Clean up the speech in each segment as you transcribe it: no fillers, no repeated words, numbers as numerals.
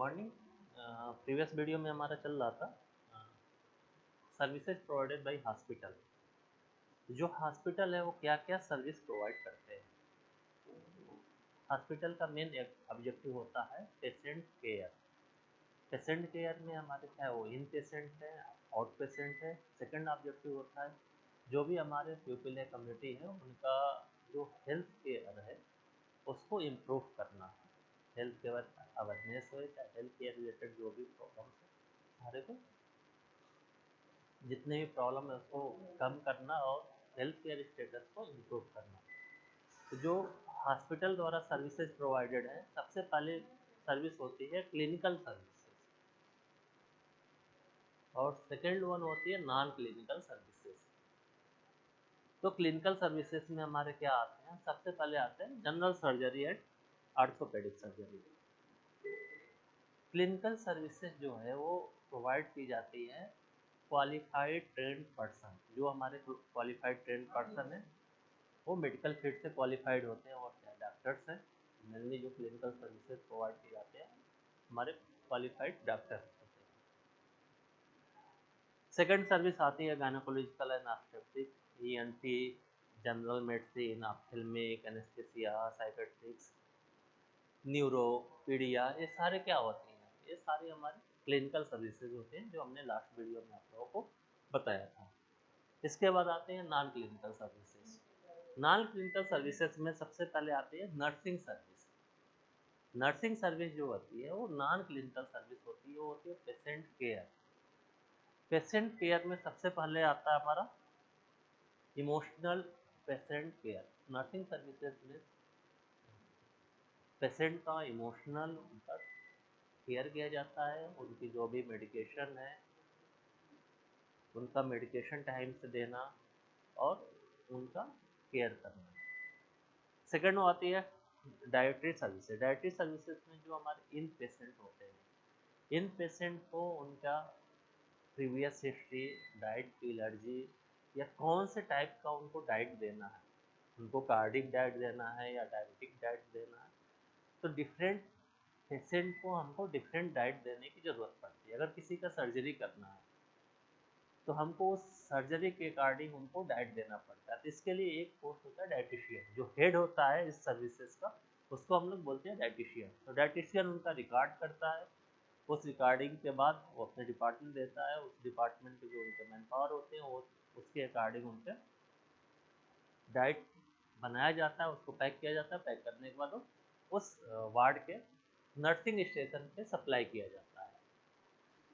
Morning. Previous video में हमारा चल रहा था सर्विसेज प्रोवाइडेड बाय हॉस्पिटल। जो हॉस्पिटल है वो क्या क्या सर्विस प्रोवाइड करते हैं। हॉस्पिटल का मेन ऑब्जेक्टिव होता है पेशेंट केयर। पेशेंट केयर में हमारे क्या है, वो इन पेशेंट है, आउट पेशेंट है। सेकंड ऑब्जेक्टिव होता है जो भी हमारे पीपल है, कम्युनिटी है, उनका जो हेल्थ केयर है उसको इम्प्रूव करना। हेल्थ केयर अवेयरनेस हो या हेल्थ केयर रिलेटेड जो भी प्रॉब्लम्स है सारे को, जितने भी प्रॉब्लम है उसको कम करना और हेल्थ केयर स्टेटस को इम्प्रूव करना। तो जो हॉस्पिटल द्वारा सर्विसेज प्रोवाइडेड है, सबसे पहले सर्विस होती है क्लिनिकल सर्विसेज और सेकेंड वन होती है नॉन क्लिनिकल सर्विसेज। तो क्लिनिकल सर्विसेज में हमारे क्या आते हैं, सबसे पहले आते हैं general surgery and orthopaedic surgery. Clinical services जो है वो प्रोवाइड की जाती है क्वालिफाइड ट्रेंड पर्सन। जो हमारे क्वालिफाइड ट्रेंड पर्सन है वो मेडिकल फील्ड से क्वालिफाइड होते हैं और क्या डॉक्टर्स हैं। मेनली जो क्लिनिकल सर्विसेज प्रोवाइड किए जाते हैं हमारे क्वालिफाइड डॉक्टर्स होते हैं। सेकंड सर्विस आती है gynaecological and obstetric, ENT, general medicine, ophthalmic, anaesthesia, psychiatrics, neuro, paedia, ये सारे क्या होती हैं, ये सारे हमारे क्लिनिकल सर्विसेज होते हैं जो हमने लास्ट वीडियो में आप लोगों को बताया था। इसके बाद आते हैं non clinical services. Non clinical services में सबसे पहले आती है नर्सिंग सर्विस। नर्सिंग सर्विस जो होती है वो नॉन क्लिनिकल सर्विस होती है, वो होती है पेशेंट केयर। पेशेंट केयर में सबसे पहले आता है हमारा emotional patient care. Nursing services में पेशेंट का इमोशनल उनका केयर किया जाता है, उनकी जो भी मेडिकेशन है उनका मेडिकेशन टाइम से देना और उनका केयर करना। सेकंड आती है डाइटरी सर्विसेज। डाइटरी सर्विसेज में जो हमारे इन पेशेंट होते हैं, इन पेशेंट को उनका प्रीवियस हिस्ट्री, डाइट की एलर्जी या कौन से टाइप का उनको डाइट देना है, उनको कार्डिक डाइट देना है या डायबिटिक डाइट देना है। तो डिफरेंट पेशेंट को हमको डिफरेंट डाइट देने की ज़रूरत पड़ती है। अगर किसी का सर्जरी करना है तो हमको उस सर्जरी के अकॉर्डिंग उनको डाइट देना पड़ता है। तो इसके लिए एक पोस्ट होता है डाइटिशियन, जो हेड होता है इस सर्विसेज का, उसको हम लोग बोलते हैं डाइटिशियन। तो डाइटिशियन उनका रिकॉर्ड करता है, उस रिकॉर्डिंग के बाद वो अपने डिपार्टमेंट देता है। उस डिपार्टमेंट के जो उनके मैन पावर होते हैं वो उसके अकॉर्डिंग उनके डाइट बनाया जाता है, उसको पैक किया जाता है। पैक करने के बाद उस वार्ड के नर्सिंग स्टेशन पे सप्लाई किया जाता है।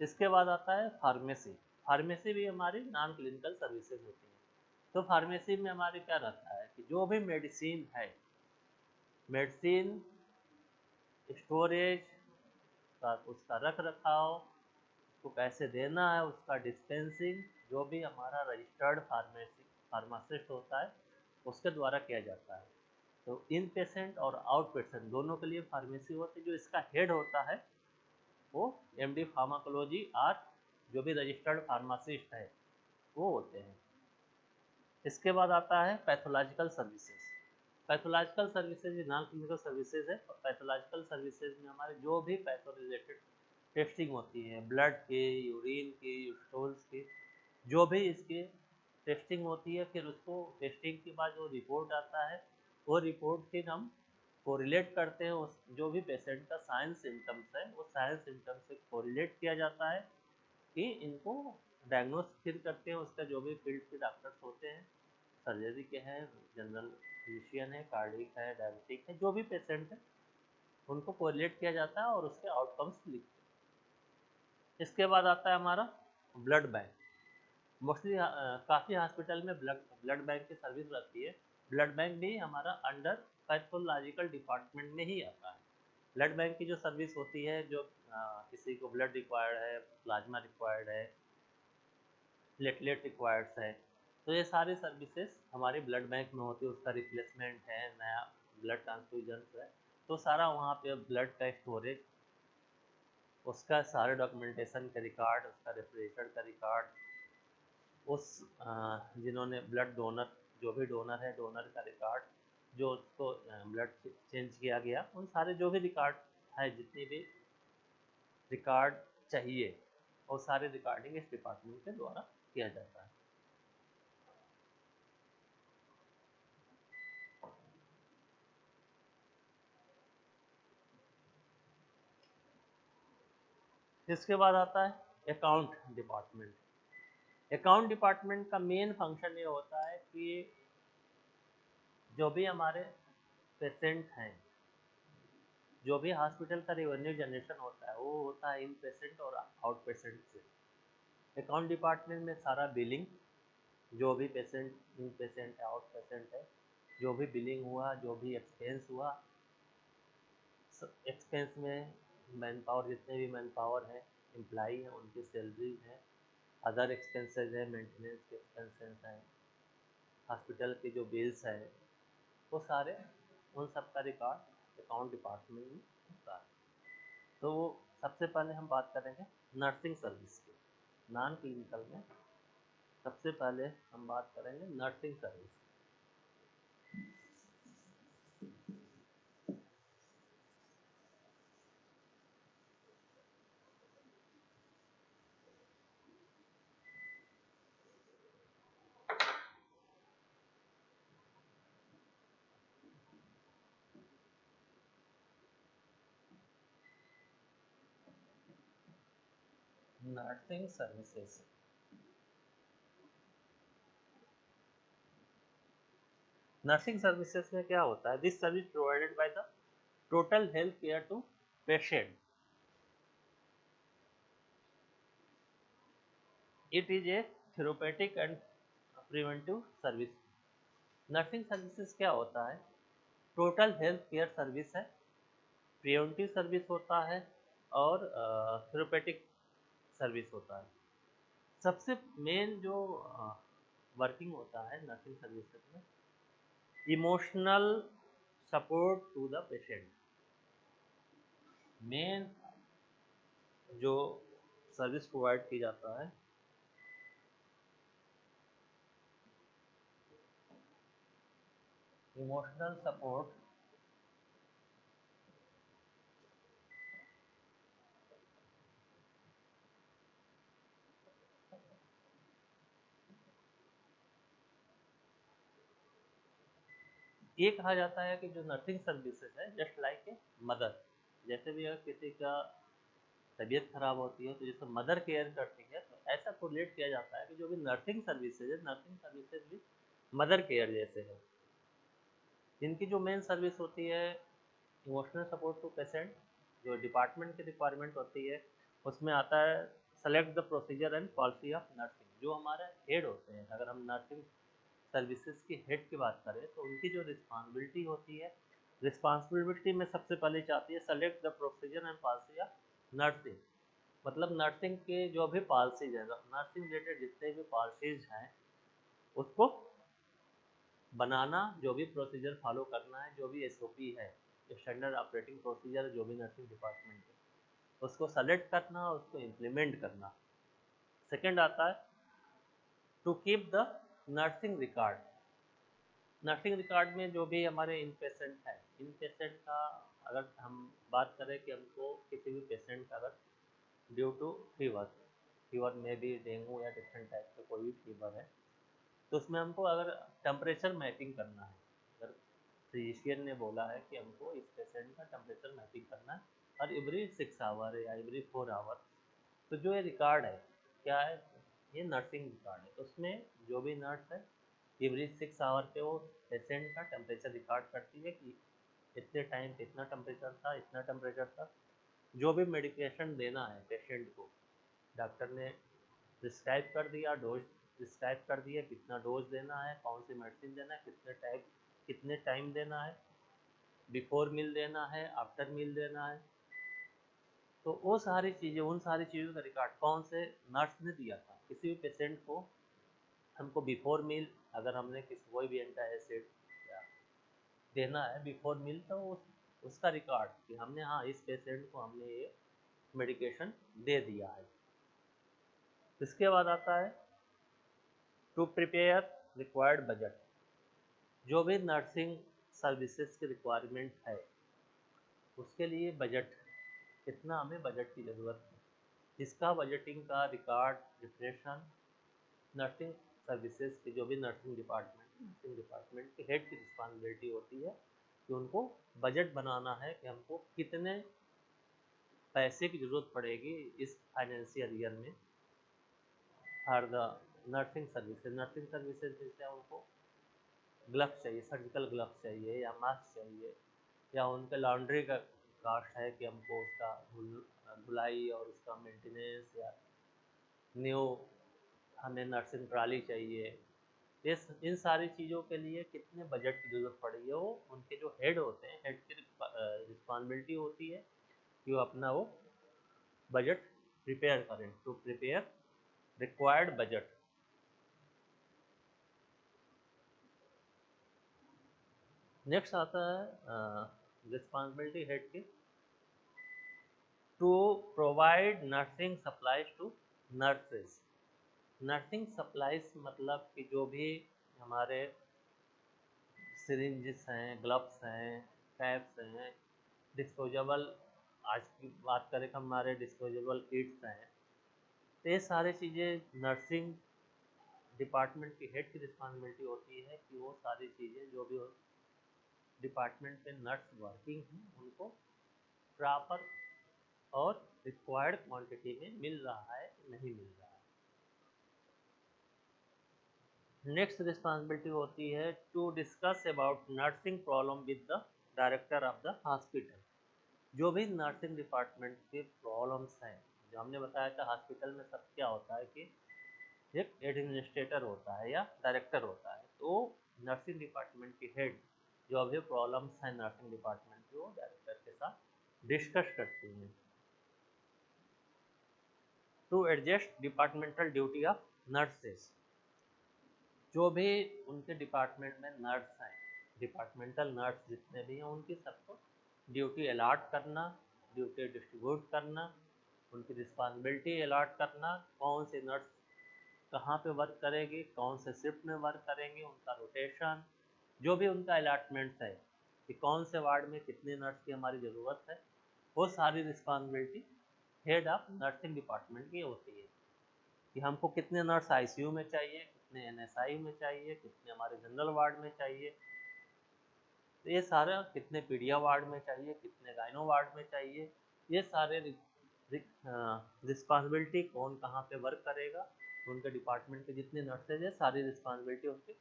इसके बाद आता है फार्मेसी। फार्मेसी भी हमारी नॉन क्लिनिकल सर्विसेज होती है। तो फार्मेसी में हमारे क्या रहता है कि जो भी मेडिसिन है, मेडिसिन स्टोरेज का, उसका रख रखाव, उसको कैसे देना है, उसका डिस्पेंसिंग, जो भी हमारा रजिस्टर्ड फार्मासिस्ट होता है उसके द्वारा किया जाता है। तो इन पेशेंट और आउट पेशेंट दोनों के लिए फार्मेसी होती है। जो इसका हेड होता है वो एमडी फार्माकोलॉजी और जो भी रजिस्टर्ड फार्मासिस्ट है वो होते हैं। इसके बाद आता है pathological services. Pathological services non clinical services है। पैथोलॉजिकल सर्विसेज में हमारे जो भी पैथो रिलेटेड टेस्टिंग होती है, ब्लड की, यूरिन की, स्टूल्स की, जो भी इसकी टेस्टिंग होती है, फिर उसको टेस्टिंग के बाद जो रिपोर्ट आता है वो रिपोर्ट फिर हम कोरिलेट करते हैं उस जो भी पेशेंट का साइंस सिम्टम्स है, वो साइंस सिम्टम्स से कोरिलेट किया जाता है कि इनको डायग्नोस फिर करते हैं। उसका जो भी फील्ड के डॉक्टर्स होते हैं, सर्जरी के हैं, जनरल फिजिशियन है, कार्डिक है, डायबिटिक है, जो भी पेशेंट है उनको कोरिलेट किया जाता है और उसके आउटकम्स लिखते हैं। इसके बाद आता है हमारा ब्लड बैंक। मोस्टली काफ़ी हॉस्पिटल में ब्लड बैंक की सर्विस रहती है। ब्लड बैंक भी हमारा अंडर पैथोलॉजिकल डिपार्टमेंट में ही आता है। ब्लड बैंक की जो सर्विस होती है, जो किसी को ब्लड रिक्वायर्ड है, प्लाज्मा रिक्वायर्ड है, प्लेटलेट रिक्वायर्ड्स है, तो ये सारी सर्विसेज हमारे ब्लड बैंक में होती है। उसका रिप्लेसमेंट है, नया ब्लड ट्रांसफ्यूजन है, तो सारा वहाँ पे ब्लड का स्टोरेज, उसका सारे डॉक्यूमेंटेशन का रिकॉर्ड, उसका रेफ्रिजरेटर का रिकॉर्ड, उस जिन्होंने ब्लड डोनर, जो भी डोनर है, डोनर का रिकॉर्ड, जो उसको ब्लड चेंज किया गया, उन सारे जो भी रिकॉर्ड है, जितनी भी रिकॉर्ड चाहिए, और सारे रिकॉर्डिंग इस डिपार्टमेंट के द्वारा किया जाता है। इसके बाद आता है अकाउंट डिपार्टमेंट। अकाउंट डिपार्टमेंट का मेन फंक्शन ये होता है कि जो भी हमारे पेशेंट हैं, जो भी हॉस्पिटल का रेवेन्यू जनरेशन होता है वो होता है इन पेशेंट और आउट पेशेंट से। अकाउंट डिपार्टमेंट में सारा बिलिंग, जो भी पेशेंट इन पेशेंट है, आउट पेशेंट है, जो भी बिलिंग हुआ, जो भी एक्सपेंस हुआ, एक्सपेंस में मैन पावर, जितने भी मैन पावर है, एम्प्लाई हैं, उनकी सैलरी है, अदर एक्सपेंसेस है, मेंटेनेंस के एक्सपेंसेस हैं, हॉस्पिटल के जो बिल्स हैं, वो सारे उन सब का रिकॉर्ड अकाउंट डिपार्टमेंट में होता है। तो सबसे पहले हम बात करेंगे नर्सिंग सर्विस की। नॉन क्लिनिकल में सबसे पहले हम बात करेंगे nursing service. Nursing services, nursing services में क्या होता है? This service provided by the total health care to patient. It is a therapeutic and preventive service. Nursing services क्या होता है? टोटल हेल्थ केयर सर्विस है, प्रिवेंटिव सर्विस होता है, और थेरेपेटिक सर्विस होता है। सबसे मेन जो वर्किंग होता है नर्सिंग सर्विसेज में, emotional support to the patient. Main जो सर्विस प्रोवाइड की जाता है, इमोशनल सपोर्ट ये कहा जाता है कि जो नर्सिंग सर्विसेज है जस्ट लाइक ए मदर। जैसे भी अगर किसी का तबीयत खराब होती है तो जैसे मदर केयर करती है, तो ऐसा कोरिलेट किया जाता है कि जो भी नर्सिंग सर्विसेज है, नर्सिंग सर्विसेज भी मदर केयर जैसे है। इनकी जो मेन सर्विस होती है इमोशनल सपोर्ट टू पेशेंट, जो डिपार्टमेंट की रिक्वायरमेंट होती है उसमें आता है select the procedure and policy of nursing. जो हमारे हेड होते हैं, अगर हम नर्सिंग सर्विसेज के हेड की बात करें तो उनकी जो रिस्पॉन्सिबिलिटी होती है, रिस्पॉन्सिबिलिटी में सबसे पहले चाहती है select the procedure and policy of nursing. मतलब नर्सिंग के जो भी पॉलिसीज है, नर्सिंग रिलेटेड जितने भी पॉलिसीज हैं उसको बनाना, जो भी प्रोसीजर फॉलो करना है, जो भी एसओपी है, स्टैंडर्ड ऑपरेटिंग प्रोसीजर, जो भी नर्सिंग डिपार्टमेंट है उसको सेलेक्ट करना, उसको इम्प्लीमेंट करना। सेकंड आता है to keep the nursing record. Nursing record में जो भी हमारे इन पेशेंट है, इन पेशेंट का अगर हम बात करें कि हमको किसी भी पेशेंट का अगर ड्यू टू फीवर, फीवर में भी डेंगू या डिफरेंट टाइप का कोई भी फीवर है, तो उसमें हमको अगर टेम्परेचर मैपिंग करना है, अगर फिजिशियन ने बोला है कि हमको इस पेशेंट का टेम्परेचर मैपिंग करना है और एवरी 6 आवर या एवरी 4 आवर, तो जो ये रिकॉर्ड है क्या है, ये नर्सिंग रिकॉर्ड है। तो उसमें जो भी नर्स है एवरी 6 आवर पे वो पेशेंट का टेम्परेचर रिकॉर्ड करती है कि इतने टाइम पे इतना टेम्परेचर था, इतना टेम्परेचर था। जो भी मेडिकेशन देना है पेशेंट को, डॉक्टर ने प्रिस्क्राइब कर दिया, डोज प्रिस्क्राइब कर दिया, कितना डोज देना है, कौन सी मेडिसिन देना है, कितने टाइम देना है, बिफोर मील देना है, आफ्टर मील देना है। तो वो सारी चीज़ें, उन सारी चीज़ों का रिकॉर्ड कौन से नर्स ने दिया था किसी भी पेशेंट को। हमको बिफोर मील अगर हमने किसी कोई भी एंटी एसिड देना है बिफोर मील, तो उसका रिकॉर्ड कि हमने हाँ इस पेशेंट को हमने ये मेडिकेशन दे दिया है। इसके बाद आता है टू प्रिपेयर रिक्वायर्ड बजट। जो भी नर्सिंग सर्विसेज की रिक्वायरमेंट है उसके लिए बजट कितना हमें बजट की ज़रूरत है। इसका बजटिंग का रिकॉर्ड प्रिपरेशन नर्सिंग सर्विसेज की, जो भी नर्सिंग डिपार्टमेंट के हेड की रिस्पॉन्सिबिलिटी होती है कि उनको बजट बनाना है कि हमको कितने पैसे की ज़रूरत पड़ेगी इस फाइनेंशियल ईयर में फॉर द नर्सिंग सर्विसेज जैसे उनको ग्लव्स चाहिए, सर्जिकल ग्लव्स चाहिए या मास्क चाहिए, या उनके लॉन्ड्री का कास्ट है कि हमको उसका धुलाई और उसका मेंटेनेंस, या न्यू हमें नर्सिंग ट्रॉली चाहिए। इन सारी चीज़ों के लिए कितने बजट की ज़रूरत पड़ेगी, वो उनके जो हेड होते हैं, हेड की रिस्पॉन्सिबिलिटी होती है कि वो अपना वो बजट प्रिपेयर करें, to prepare required budget. Next आता है रिस्पॉन्सिबिलिटी हेड की, to provide nursing supplies to nurses. Nursing supplies मतलब कि जो भी हमारे सिरिंजेस हैं, ग्लव्स हैं, कैप्स हैं, डिस्पोजेबल, आज की बात करें तो हमारे डिस्पोजेबल किट्स हैं, तो ये सारी चीज़ें नर्सिंग डिपार्टमेंट की हेड की रिस्पॉन्सिबिलिटी होती है कि वो सारी चीज़ें जो भी डिपार्टमेंट में नर्स वर्किंग हैं उनको प्रॉपर और रिक्वायर्ड क्वांटिटी में मिल रहा है कि नहीं मिल रहा है। नेक्स्ट रिस्पॉन्सिबिलिटी होती है to discuss about nursing problem with the director of the hospital. जो भी नर्सिंग डिपार्टमेंट के प्रॉब्लम्स हैं, जो हमने बताया था हॉस्पिटल में सब क्या होता है कि एक एडमिनिस्ट्रेटर होता है या डायरेक्टर होता है, तो नर्सिंग डिपार्टमेंट की हेड जो भी प्रॉब्लम्स हैं नर्सिंग डिपार्टमेंट की, वो डायरेक्टर के साथ डिस्कस करती हैं to adjust departmental duty of nurses. जो भी उनके डिपार्टमेंट में नर्स हैं, डिपार्टमेंटल नर्स जितने भी हैं, उनकी सबको ड्यूटी अलॉट करना, ड्यूटी डिस्ट्रीब्यूट करना, उनकी रिस्पॉन्सिबिलिटी अलॉट करना, कौन सी नर्स कहाँ पे वर्क करेगी, कौन से शिफ्ट में वर्क करेंगे, उनका रोटेशन, जो भी उनका अलॉटमेंट्स है कि कौन से वार्ड में कितने नर्स की हमारी ज़रूरत है, वो सारी responsibility head of nursing department की होती है कि हमको कितने नर्स आईसीयू में चाहिए, कितने एनएसआई में चाहिए, कितने हमारे जनरल वार्ड में चाहिए, तो ये सारा कितने पीडिया वार्ड में चाहिए, कितने गाइनो वार्ड में चाहिए, ये सारे रिस्पॉन्सिबिलिटी कौन कहाँ पे वर्क करेगा, उनके डिपार्टमेंट के जितने नर्सेज है सारी रिस्पॉन्सिबिलिटी उनके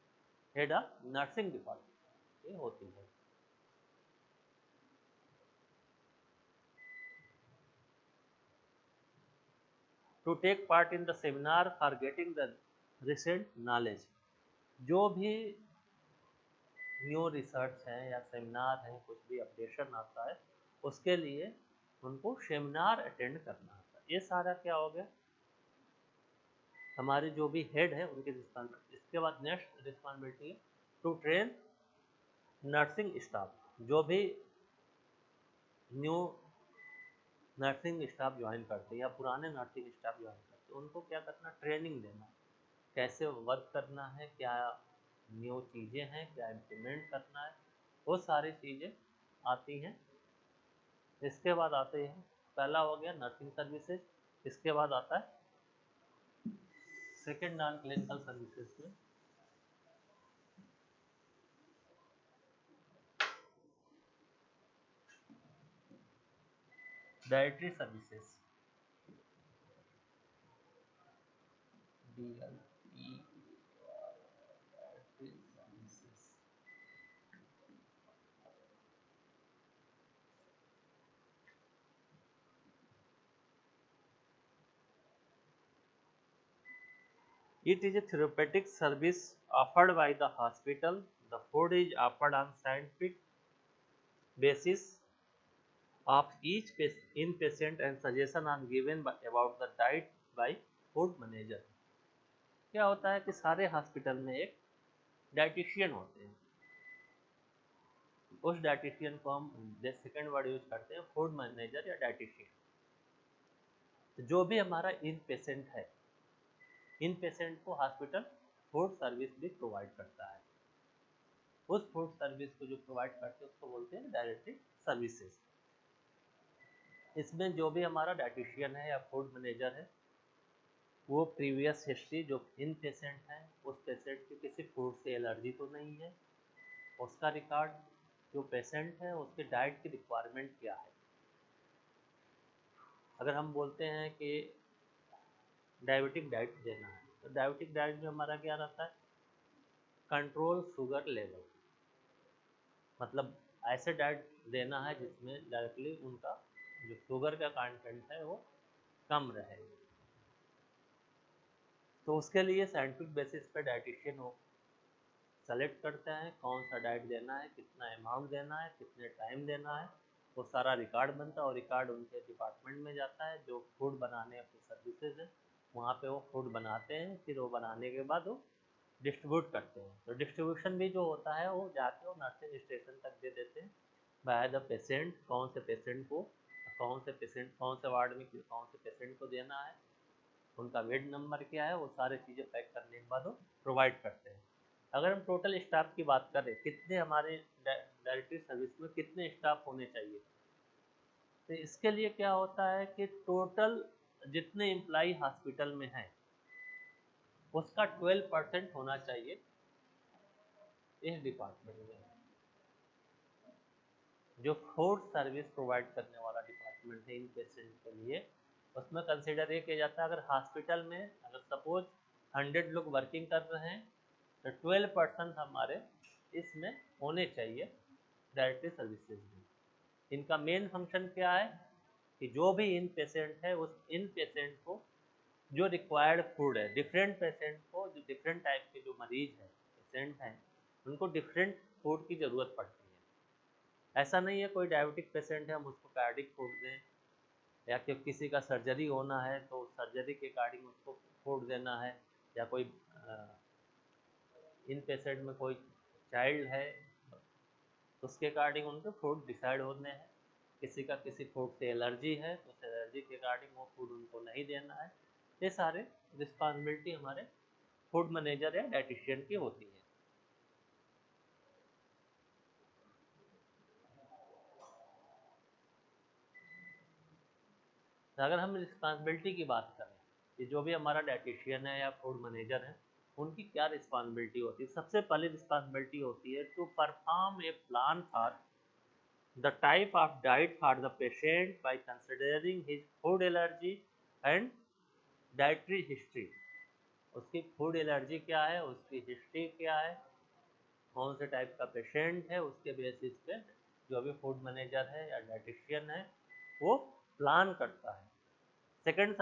हेड ऑफ नर्सिंग डिपार्टमेंट ये होती है। To take part in the seminar for getting the recent knowledge. जो भी न्यू रिसर्च है या सेमिनार है, कुछ भी अपडेशन आता है, उसके लिए उनको सेमिनार अटेंड करना होता है। ये सारा क्या हो गया, हमारे जो भी हेड है उनकी रिस्पॉन्सिबिलिटी। इसके बाद नेक्स्ट रिस्पॉन्सिबिलिटी है टू ट्रेन नर्सिंग स्टाफ। जो भी न्यू नर्सिंग स्टाफ ज्वाइन करते हैं या पुराने नर्सिंग स्टाफ ज्वाइन करते हैं, उनको क्या करना, ट्रेनिंग देना, कैसे वर्क करना है, क्या न्यू चीज़ें हैं, क्या इम्प्लीमेंट करना है, वो सारी चीज़ें आती हैं। इसके बाद आते हैं, पहला हो गया नर्सिंग सर्विसेज, इसके बाद आता है सेकेंड नॉन क्लिनिकल सर्विसेज में dietary services, DLE dietary services. It is a therapeutic service offered by the hospital. The food is offered on scientific basis of each inpatient and suggestions are given about the diet by food manager। क्या होता है कि सारे hospital में एक dietitian होते हैं, उस डाइटिशियन को हम सेकेंड वर्ड यूज करते हैं फूड मैनेजर या डाइटिशियन। तो जो भी हमारा इन पेशेंट है, इन पेशेंट को हॉस्पिटल फूड सर्विस भी प्रोवाइड करता है। उस फूड सर्विस को जो प्रोवाइड करते हैं उसको बोलते हैं डायरेक्टरी सर्विसेज। इसमें जो भी हमारा डाइटिशियन है या फूड मैनेजर है, वो प्रीवियस हिस्ट्री जो इन पेशेंट है, उस पेशेंट की किसी फूड से एलर्जी तो नहीं है, उसका रिकॉर्ड, जो पेशेंट है उसके डाइट की रिक्वायरमेंट क्या है। अगर हम बोलते हैं कि डायबिटिक डाइट देना है, तो डायबिटिक डाइट में हमारा क्या रहता है, कंट्रोल शुगर लेवल, मतलब ऐसे डाइट देना है जिसमें डायरेक्टली उनका जो शुगर का कंटेंट है वो कम रहे। तो उसके लिए साइंटिफिक बेसिस पे डाइटिशियन वो सेलेक्ट करते हैं कौन सा डाइट देना है, कितना अमाउंट देना है, कितने टाइम देना है, वो सारा रिकॉर्ड बनता है और रिकॉर्ड उनके डिपार्टमेंट में जाता है जो फूड बनाने की सर्विसेज है, वहाँ पे वो फूड बनाते हैं। फिर वो बनाने के बाद वो डिस्ट्रीब्यूट करते हैं। तो डिस्ट्रीब्यूशन भी जो होता है वो जाके वो नर्सिंग स्टेशन तक दे देते हैं बाय द पेशेंट, कौन से पेशेंट को कौन से वार्ड में कौन से पेशेंट को देना है, उनका बेड नंबर क्या है, वो सारी चीज़ें पैक करने के बाद वो प्रोवाइड करते हैं। अगर हम टोटल स्टाफ की बात करें, कितने हमारे डायरेक्टरी सर्विस में कितने स्टाफ होने चाहिए, तो इसके लिए क्या होता है कि टोटल जितने एम्प्लाई हॉस्पिटल में हैं उसका 12% होना चाहिए इस डिपार्टमेंट में। जो फूड सर्विस प्रोवाइड करने वाला डिपार्टमेंट है इन पेशेंट के लिए, उसमें कंसिडर ये किया जाता है अगर हॉस्पिटल में अगर सपोज 100 लोग वर्किंग कर रहे हैं तो 12% हमारे इसमें होने चाहिए डायरेक्टरी सर्विसेज में। इनका मेन फंक्शन क्या है कि जो भी इन पेशेंट है उस इन पेशेंट को जो रिक्वायर्ड फूड है, डिफरेंट पेशेंट को जो डिफरेंट टाइप के जो मरीज हैं पेशेंट हैं उनको डिफरेंट फूड की ज़रूरत पड़ती है। ऐसा नहीं है कोई डायबिटिक पेशेंट है हम उसको कार्डिक फूड दें, या कि किसी का सर्जरी होना है तो सर्जरी के अकॉर्डिंग उसको फूड देना है, या कोई इन पेशेंट में कोई चाइल्ड है तो उसके अकॉर्डिंग उनके फूड डिसाइड होने हैं। किसी का किसी फूड से एलर्जी है तो उस एलर्जी के अकॉर्डिंग वो फूड उनको नहीं देना है। ये सारे रिस्पॉन्सिबिलिटी हमारे फूड मैनेजर या डाइटिशियन की होती है। तो अगर हम रिस्पॉन्सिबिलिटी की बात करें कि जो भी हमारा डाइटिशियन है या फूड मैनेजर है उनकी क्या रिस्पॉन्सिबिलिटी होती है, सबसे पहली रिस्पॉन्सिबिलिटी होती है to perform a plan for the type of diet for the patient by considering his food allergy and dietary history। उसकी फूड एलर्जी क्या है, उसकी हिस्ट्री क्या है, कौन से टाइप का पेशेंट है, उसके बेसिस पे जो भी फूड मैनेजर है या डाइटिशियन है वो प्लान करता है। सेकंड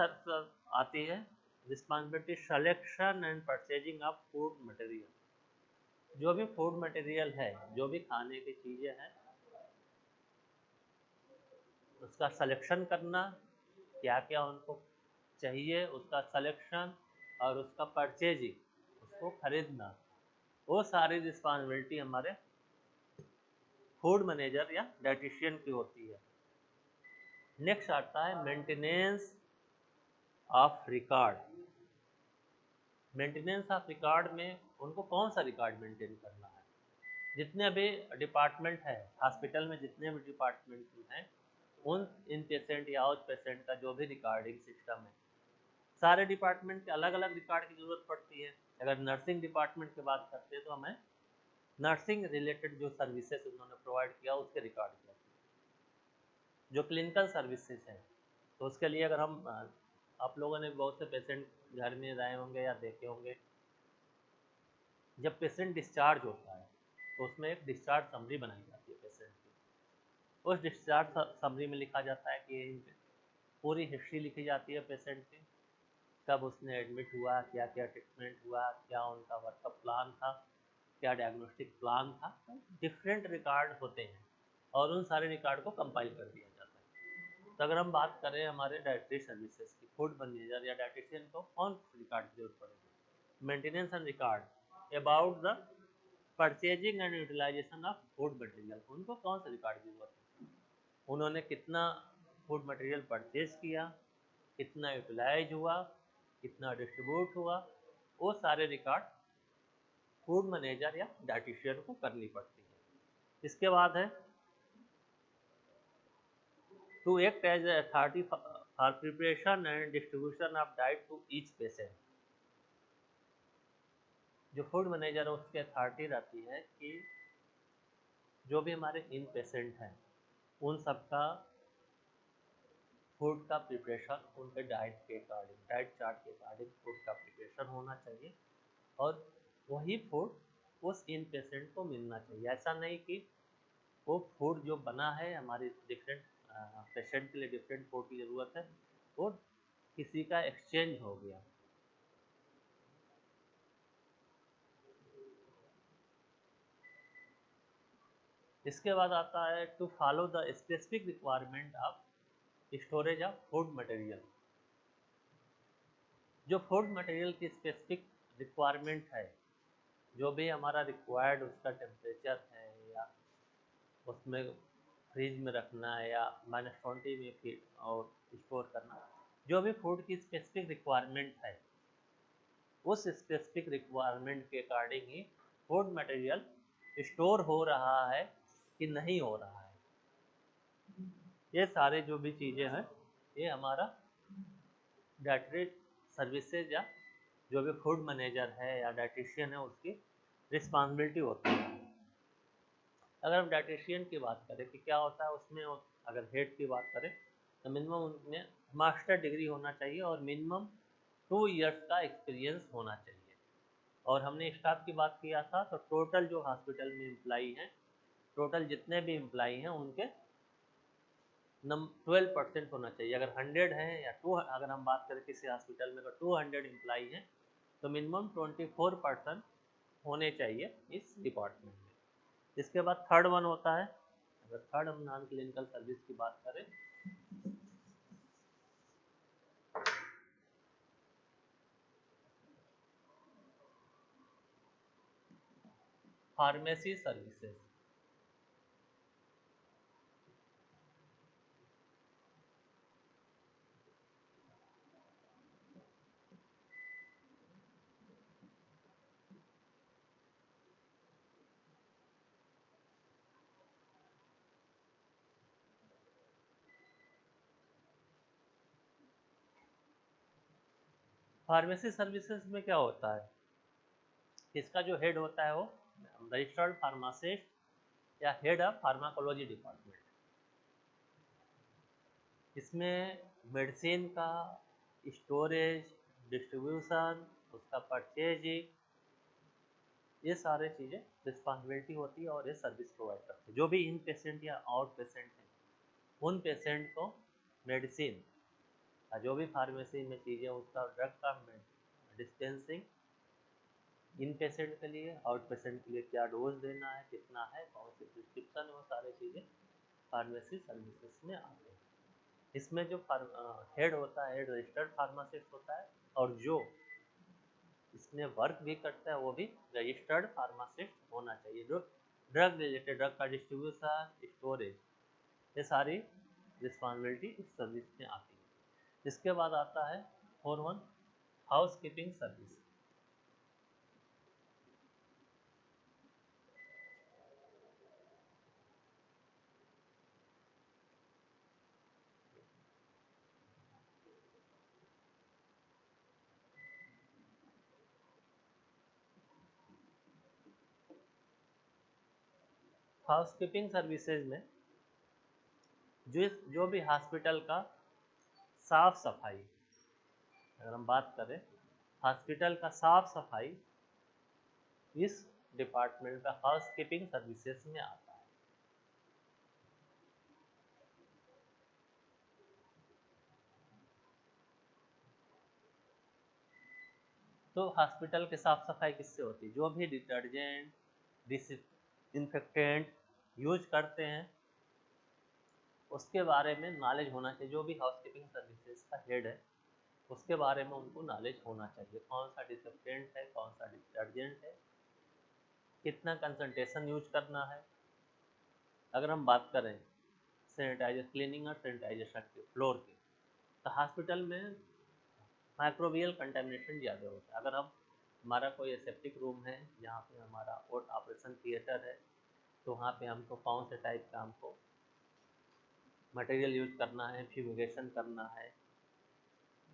आती है responsibility selection and purchasing of food material. जो भी फूड मटेरियल है, जो भी खाने की चीज़ें हैं उसका सिलेक्शन करना, क्या क्या उनको चाहिए उसका सिलेक्शन और उसका परचेजिंग, उसको खरीदना, वो सारी रिस्पॉन्सिबिलिटी हमारे फूड मैनेजर या डाइटिशियन की होती है। नेक्स्ट आता है maintenance of record. Maintenance of record में उनको कौन सा रिकॉर्ड मेंटेन करना है, जितने भी डिपार्टमेंट है हॉस्पिटल में, जितने भी डिपार्टमेंट हैं उन इन पेशेंट या उस पेशेंट का जो भी रिकॉर्डिंग सिस्टम है, सारे डिपार्टमेंट के अलग अलग रिकॉर्ड की ज़रूरत पड़ती है। अगर नर्सिंग डिपार्टमेंट की बात करते हैं तो हमें नर्सिंग रिलेटेड जो सर्विसेज उन्होंने प्रोवाइड किया उसके रिकॉर्ड की। जो क्लिनिकल सर्विसेज हैं तो उसके लिए अगर हम आप लोगों ने बहुत से पेशेंट घर में रहे होंगे या देखे होंगे, जब पेशेंट डिस्चार्ज होता है तो उसमें एक डिस्चार्ज समरी बनाई जाती है पेशेंट की। उस डिस्चार्ज समरी में लिखा जाता है कि पूरी हिस्ट्री लिखी जाती है पेशेंट की, कब उसने एडमिट हुआ, क्या क्या ट्रीटमेंट हुआ, क्या उनका वर्कअप प्लान था, क्या डायग्नोस्टिक प्लान था। डिफरेंट रिकॉर्ड होते हैं और उन सारे रिकॉर्ड को कंपाइल कर दिया जाता है। तो अगर हम बात करें हमारे डाइटरी सर्विसेज की, फूड मैनेजर या डाइटिशियन को कौन रिकॉर्ड की जरूरत पड़ेगी, maintenance and record about the purchasing and utilization of food material. उनको कौन सा रिकॉर्ड की जरूरत है, उन्होंने कितना फूड मटेरियल परचेज किया, कितना यूटिलाइज हुआ, कितना डिस्ट्रीब्यूट हुआ, वो सारे रिकॉर्ड फूड मैनेजर या डाइटिशियन को करनी पड़ती है। इसके बाद है to act as authority for preparation and distribution of diet to each patient. जो फूड मैनेजर है उसकी अथॉरिटी रहती है कि जो भी हमारे इन पेशेंट हैं उन सबका फूड का प्रिपरेशन उनके डाइट के अकॉर्डिंग, डाइट चार्ट के अकॉर्डिंग फूड का प्रिपरेशन होना चाहिए और वही फूड उस इन पेशेंट को मिलना चाहिए। ऐसा नहीं कि वो फूड जो बना है हमारे डिफरेंट पेशेंट के लिए डिफरेंट फूड की ज़रूरत है, वो किसी का एक्सचेंज हो गया। इसके बाद आता है to follow the specific requirement of storage of food material. जो फूड मटेरियल की स्पेसिफिक रिक्वायरमेंट है, जो भी हमारा रिक्वायर्ड उसका टेम्परेचर है या उसमें फ्रिज में रखना है या -20 में फिर और स्टोर करना, जो भी फूड की स्पेसिफिक रिक्वायरमेंट है उस स्पेसिफिक रिक्वायरमेंट के अकॉर्डिंग ही फूड मटेरियल स्टोर हो रहा है कि नहीं हो रहा है। ये सारे जो भी चीज़ें हैं ये हमारा डाइटरी सर्विसेज या जो भी फूड मैनेजर है या डाइटिशियन है उसकी रिस्पॉन्सिबिलिटी होती है। अगर हम डाइटिशियन की बात करें कि क्या होता है उसमें, अगर हेड की बात करें तो मिनिमम उनमें मास्टर डिग्री होना चाहिए और मिनिमम 2 इयर्स का एक्सपीरियंस होना चाहिए। और हमने स्टाफ की बात किया था तो टोटल जो हॉस्पिटल में एम्प्लाई हैं, टोटल जितने भी एम्प्लाई हैं उनके 12% होना चाहिए। अगर 100 हैं या अगर हम बात करें किसी हॉस्पिटल में अगर 200 एम्प्लाई हैं तो मिनिमम 24% होने चाहिए इस डिपार्टमेंट में। इसके बाद थर्ड वन होता है, अगर थर्ड हम नॉन क्लिनिकल सर्विस की बात करें फार्मेसी सर्विसेज। फार्मेसी सर्विसेज में क्या होता है, इसका जो हेड होता है वो रजिस्टर्ड फार्मासिस्ट या हेड ऑफ फार्माकोलॉजी डिपार्टमेंट। इसमें मेडिसिन का स्टोरेज, डिस्ट्रीब्यूशन, उसका परचेजिंग, ये सारे चीज़ें रिस्पॉन्सिबिलिटी होती है और ये सर्विस प्रोवाइड करते हैं। जो भी इन पेशेंट या आउट पेशेंट हैं उन पेशेंट को मेडिसिन, जो भी फार्मेसी में चीज़ें उसका ड्रग का डिस्पेंसिंग, इन पेशेंट के लिए आउट पेशेंट के लिए क्या डोज देना है, कितना है, कौन सी प्रिस्क्रिप्शन, वो सारी चीज़ें फार्मेसी सर्विसेज में आते हैं। इसमें जो हेड होता है, हेड रजिस्टर्ड फार्मासिस्ट होता है और जो इसमें वर्क भी करता है वो भी रजिस्टर्ड फार्मासिस्ट होना चाहिए। जो ड्रग रिलेटेड, ड्रग का डिस्ट्रीब्यूशन, स्टोरेज, ये सारी रिस्पॉन्सिबिलिटी इस सर्विस में आती है। इसके बाद आता है 4-1 house keeping service. House keeping services में जो भी हॉस्पिटल का साफ सफाई, अगर हम बात करें हॉस्पिटल का साफ सफाई, इस डिपार्टमेंट का हाउस कीपिंग सर्विसेज में आता है। तो हॉस्पिटल के साफ सफाई किससे होती है, जो भी डिटर्जेंट, डिसइंफेक्टेंट यूज करते हैं उसके बारे में नॉलेज होना चाहिए। जो भी हाउस कीपिंग सर्विसेज का हेड है उसके बारे में उनको नॉलेज होना चाहिए, कौन सा डिसइंफेक्टेंट है, कौन सा डिटर्जेंट है, कितना कंसंट्रेशन यूज करना है। अगर हम बात करें सैनिटाइजर, क्लीनिंग और सैनिटाइजेशन के फ्लोर के, तो हॉस्पिटल में माइक्रोबियल कंटेमिनेशन ज़्यादा होता है। अगर हम हमारा कोई एसेप्टिक रूम है जहाँ पे हमारा ऑपरेशन थिएटर है तो वहाँ पे हमको कौन से टाइप का हमको मटेरियल यूज करना है, फ्यूमिगेशन करना है,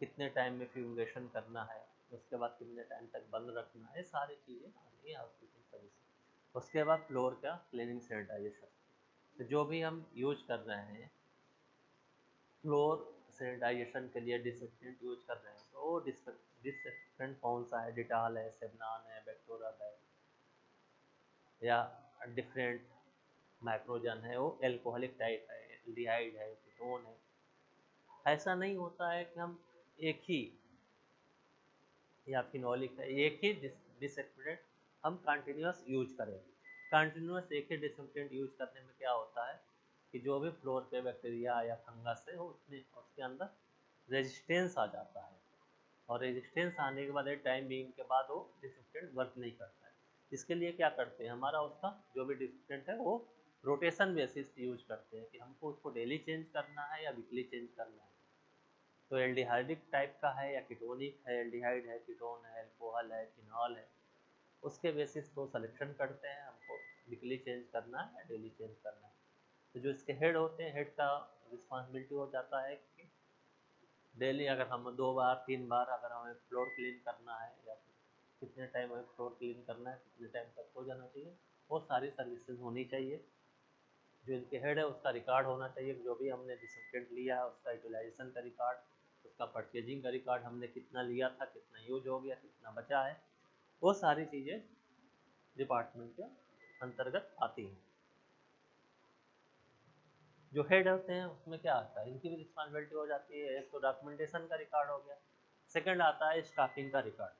कितने टाइम में फ्यूमिगेशन करना है, उसके बाद कितने टाइम तक बंद रखना है, सारी चीज़ें आती है हाउसकीपिंग सर्विस। उसके बाद फ्लोर का क्लीनिंग सैनिटाइजेशन, तो जो भी हम यूज कर रहे हैं फ्लोर सैनिटाइजेशन के लिए डिसइंफेक्टेंट यूज कर रहे हैं, तो वो डिसइंफेक्टेंट कौन सा है, डिटॉल है, सेवनान है, बैक्टोरल है, या डिफरेंट माइक्रोजन है, वो एल्कोहलिक टाइप है, एल्डिहाइड है, कीटोन है। ऐसा नहीं होता है कि हम एक ही या फिनोलिक है, एक ही डिसइंफेक्टेंट हम कंटिन्यूस यूज करें। कंटिन्यूस एक ही डिसइंफेक्टेंट यूज करने में क्या होता है कि जो भी फ्लोर पे बैक्टीरिया या फंगस है उसमें उसके अंदर रेजिस्टेंस आ जाता है, और रेजिस्टेंस आने के बाद एक टाइम बीइंग के बाद वो डिसइंफेक्टेंट वर्क नहीं करता है। इसके लिए क्या करते हैं, हमारा उसका जो भी डिसइंफेक्टेंट है वो रोटेशन बेसिस यूज करते हैं कि हमको उसको डेली चेंज करना है या वीकली चेंज करना है। तो एल्डिहाइडिक टाइप का है या कीटोनिक है, एल्डिहाइड है, कीटोन है, अल्कोहल है, फिनॉल है, उसके बेसिस को सिलेक्शन करते हैं हमको वीकली चेंज करना है या डेली चेंज करना है। तो जो इसके हेड होते हैं, हेड का रिस्पॉन्सिबिलिटी हो जाता है कि डेली अगर हम 2 बार 3 बार अगर हमें फ्लोर क्लीन करना है, या कितने टाइम हमें फ्लोर क्लीन करना है, कितने टाइम तक हो जाना चाहिए, वो सारी सर्विसेज होनी चाहिए। जो इनके हेड है उसका रिकॉर्ड होना चाहिए, जो भी हमने डिसइंफेक्टेंट लिया है उसका यूटिलाइजेशन का रिकॉर्ड, उसका परचेजिंग का रिकॉर्ड, हमने कितना लिया था, कितना यूज हो गया, कितना बचा है, वो सारी चीज़ें डिपार्टमेंट के अंतर्गत आती हैं। जो हेड होते हैं उसमें क्या आता है, इनकी भी रिस्पॉन्सिबिलिटी हो जाती है। एक तो डॉक्यूमेंटेशन का रिकॉर्ड हो गया, सेकंड आता है स्टाफिंग का रिकॉर्ड,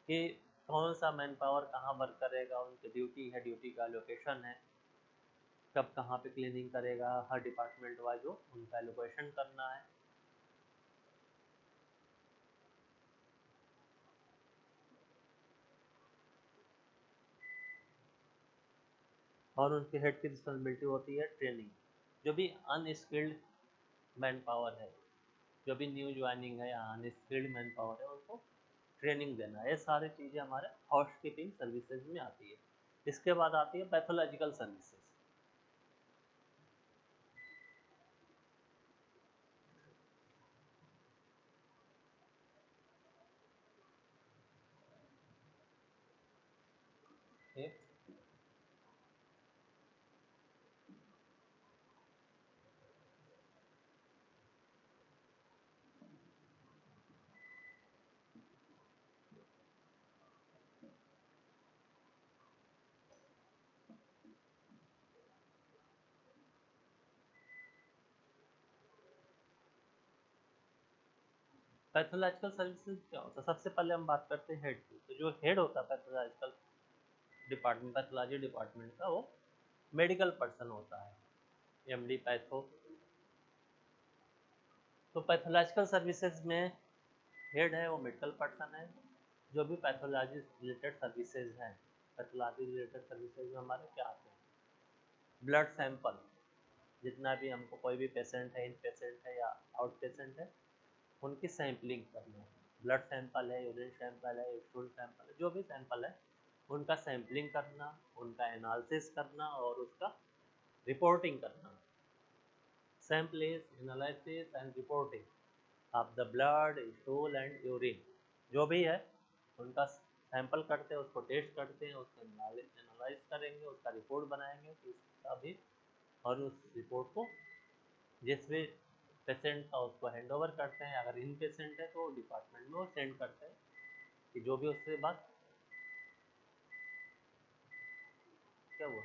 कि कौन सा मैन पावर कहाँ वर्क करेगा, उनकी ड्यूटी है, ड्यूटी का लोकेशन है, कब कहाँ पे क्लीनिंग करेगा, हर डिपार्टमेंट वाइज जो उनका लोकेशन करना है। और उनके हेड की रिस्पॉन्सिबिलिटी होती है ट्रेनिंग, जो भी अनस्किल्ड मैन पावर है, जो भी न्यू ज्वाइनिंग है या अनस्किल्ड मैन पावर है, उनको ट्रेनिंग देना। ये सारी चीज़ें हमारे हाउसकीपिंग सर्विसेज में आती है। इसके बाद आती है पैथोलॉजिकल सर्विसेज। पैथोलॉजिकल सर्विसेज क्या होता है, सबसे पहले हम बात करते हैं हेड की। तो जो हेड होता है पैथोलॉजिकल डिपार्टमेंट, पैथोलॉजी डिपार्टमेंट का, वो मेडिकल पर्सन होता है, एमडी पैथो। तो पैथोलॉजिकल सर्विसेज में हेड है वो मेडिकल पर्सन है। जो भी पैथोलॉजी रिलेटेड सर्विसेज हैं, पैथोलॉजी रिलेटेड सर्विसेज में हमारे क्या आते हैं, ब्लड सैंपल, जितना भी हमको कोई भी पेशेंट है, इन पेशेंट है या आउट पेशेंट है, उनकी सैंपलिंग करना है। ब्लड सैंपल है, यूरिन सैंपल है, स्टूल सैंपल है, जो भी सैंपल है उनका सैंपलिंग करना, उनका एनालिसिस करना और उसका रिपोर्टिंग करना। Sample is analysis and reporting of the blood, stool and urine, जो भी है उनका सैंपल करते हैं, उसको टेस्ट करते हैं, उसको एनालाइज करेंगे, उसका रिपोर्ट बनाएंगे इसका भी, और उस रिपोर्ट को जिस भी पेशेंट का उसको हैंड ओवर करते हैं। अगर इन पेशेंट है तो डिपार्टमेंट में वो सेंड करते हैं कि जो भी उससे बात क्या हुआ।